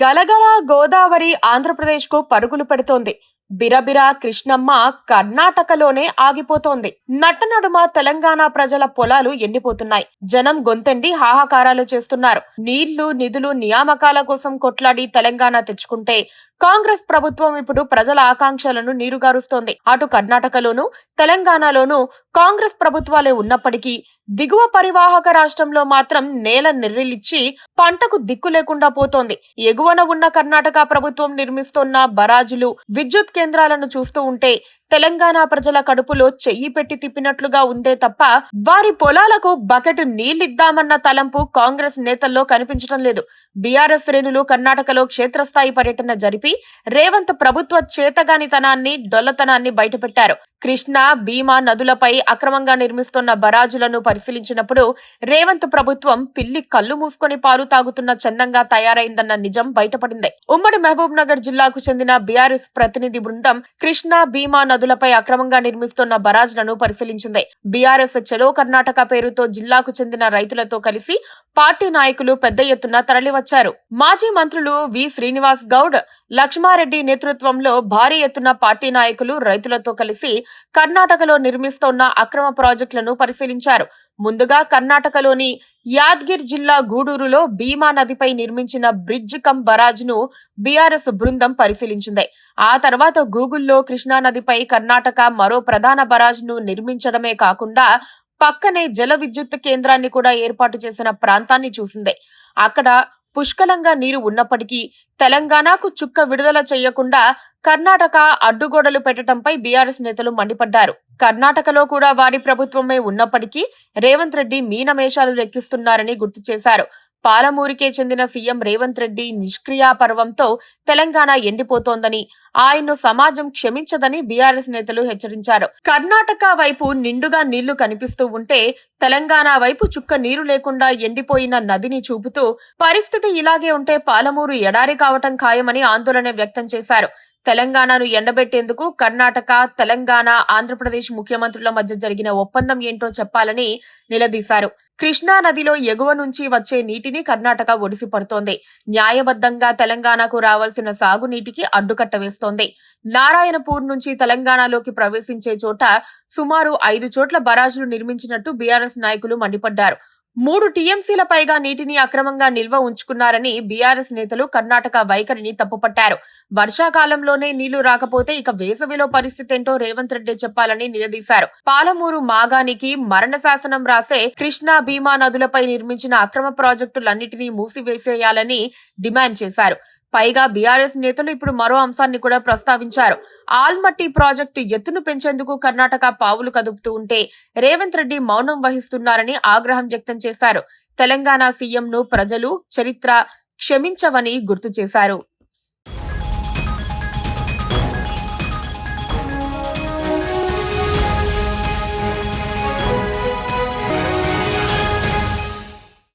గలగల గోదావరి ఆంధ్రప్రదేశ్కు పరుగులు పెడుతోంది. బిరబిర కృష్ణమ్మ కర్ణాటకలోనే ఆగిపోతోంది. నట్టనడుమ తెలంగాణ ప్రజల పొలాలు ఎండిపోతున్నాయి. జనం గొంతెండి హాహాకారాలు చేస్తున్నారు. నీళ్లు, నిధులు, నియామకాల కోసం కొట్లాడి తెలంగాణ తెచ్చుకుంటే కాంగ్రెస్ ప్రభుత్వం ఇప్పుడు ప్రజల ఆకాంక్షలను నీరుగారుస్తోంది. అటు కర్ణాటకలోనూ తెలంగాణలోనూ కాంగ్రెస్ ప్రభుత్వాలే ఉన్నప్పటికీ దిగువ పరివాహక రాష్ట్రంలో మాత్రం నేల నిర్రిలిచ్చి పంటకు దిక్కు లేకుండా పోతోంది. ఎగువన ఉన్న కర్ణాటక ప్రభుత్వం నిర్మిస్తోన్న బరాజులు, విద్యుత్ కేంద్రాలను చూస్తూ ఉంటే తెలంగాణ ప్రజల కడుపులో చెయ్యి పెట్టి తిప్పినట్లుగా ఉందే తప్ప వారి పొలాలకు బకెట్ నీళ్లిద్దామన్న తలంపు కాంగ్రెస్ నేతల్లో కనిపించడం లేదు. బీఆర్ఎస్ శ్రేణులు కర్ణాటకలో క్షేత్రస్థాయి పర్యటన జరిపి రేవంత్ ప్రభుత్వ చేతగానితనాన్ని, డొల్లతనాన్ని బయటపెట్టారు. కృష్ణా, భీమా నదులపై అక్రమంగా నిర్మిస్తున్న బరాజులను పరిశీలించినప్పుడు రేవంత్ ప్రభుత్వం పిల్లి కళ్ళు మూసుకొని పాలు తాగుతున్న చందంగా తయారైందన్న నిజం బయటపడింది. ఉమ్మడి మహబూబ్ నగర్ జిల్లాకు చెందిన బీఆర్ఎస్ ప్రతినిధి బృందం కృష్ణా, భీమా నదులపై అక్రమంగా నిర్మిస్తున్న బరాజులను పరిశీలించింది. బీఆర్ఎస్ చలో కర్ణాటక పేరుతో జిల్లాకు చెందిన రైతులతో కలిసి పార్టీ నాయకులు పెద్ద ఎత్తున తరలివచ్చారు. మాజీ మంత్రులు వి శ్రీనివాస్ గౌడ్, లక్ష్మారెడ్డి నేతృత్వంలో భారీ ఎత్తున పార్టీ నాయకులు రైతులతో కలిసి కర్ణాటకలో నిర్మిస్తోన్న అక్రమ ప్రాజెక్టులను పరిశీలించారు. ముందుగా కర్ణాటకలోని యాద్గిర్ జిల్లా గూడూరులో భీమా నదిపై నిర్మించిన బ్రిడ్జ్ కమ్ బరాజ్ను బీఆర్ఎస్ బృందం పరిశీలించింది. ఆ తర్వాత గూగుల్లో కృష్ణానదిపై కర్ణాటక మరో ప్రధాన బరాజ్ను నిర్మించడమే కాకుండా పక్కనే జల విద్యుత్ కేంద్రాన్ని కూడా ఏర్పాటు చేసిన ప్రాంతాన్ని చూసింది. అక్కడ పుష్కలంగా నీరు ఉన్నప్పటికీ తెలంగాణకు చుక్క విడుదల చేయకుండా కర్ణాటక అడ్డుగోడలు పెట్టడంపై బీఆర్ఎస్ నేతలు మండిపడ్డారు. కర్ణాటకలో కూడా వారి ప్రభుత్వమే ఉన్నప్పటికీ రేవంత్ రెడ్డి మీనమేషాలు లెక్కిస్తున్నారని గుర్తు చేశారు. పాలమూరికే చెందిన సీఎం రేవంత్ రెడ్డి నిష్క్రియా పర్వంతో తెలంగాణ ఎండిపోతోందని, ఆయన్ను సమాజం క్షమించదని బీఆర్ఎస్ నేతలు హెచ్చరించారు. కర్ణాటక వైపు నిండుగా నీళ్లు కనిపిస్తూ ఉంటే తెలంగాణ వైపు చుక్క నీరు లేకుండా ఎండిపోయిన నదిని చూపుతూ పరిస్థితి ఇలాగే ఉంటే పాలమూరు ఎడారి కావటం ఖాయమని ఆందోళన వ్యక్తం చేశారు. తెలంగాణను ఎండబెట్టేందుకు కర్ణాటక, తెలంగాణ, ఆంధ్రప్రదేశ్ ముఖ్యమంత్రుల మధ్య జరిగిన ఒప్పందం ఏంటో చెప్పాలని నిలదీశారు. కృష్ణా నదిలో ఎగువ నుంచి వచ్చే నీటిని కర్ణాటక ఒడిసి పడుతోంది. న్యాయబద్ధంగా తెలంగాణకు రావాల్సిన సాగునీటికి అడ్డుకట్ట వేస్తోంది. నారాయణపూర్ నుంచి తెలంగాణలోకి ప్రవేశించే చోట సుమారు 5 చోట్ల బరాజులు నిర్మించినట్టు బీఆర్ఎస్ నాయకులు మండిపడ్డారు. 3 టీఎంసీల పైగా నీటిని అక్రమంగా నిల్వ ఉంచుకున్నారని బీఆర్ఎస్ నేతలు కర్ణాటక వైఖరిని తప్పుపట్టారు. వర్షాకాలంలోనే నీళ్లు రాకపోతే ఇక వేసవిలో పరిస్థితి ఏంటో రేవంత్ రెడ్డి చెప్పాలని నిలదీశారు. పాలమూరు మాగానికి మరణ శాసనం రాసే కృష్ణా, భీమా నదులపై నిర్మించిన అక్రమ ప్రాజెక్టులన్నిటినీ మూసివేసేయాలని డిమాండ్ చేశారు. పైగా బీఆర్ఎస్ నేతలు ఇప్పుడు మరో అంశాన్ని కూడా ప్రస్తావించారు. ఆల్మట్టి ప్రాజెక్టు ఎత్తును పెంచేందుకు కర్ణాటక పావులు కదుపుతూ ఉంటే రేవంత్ రెడ్డి మౌనం వహిస్తున్నారని ఆగ్రహం వ్యక్తం చేశారు. తెలంగాణ సీఎంను ప్రజలు, చరిత్ర క్షమించవని గుర్తు చేశారు.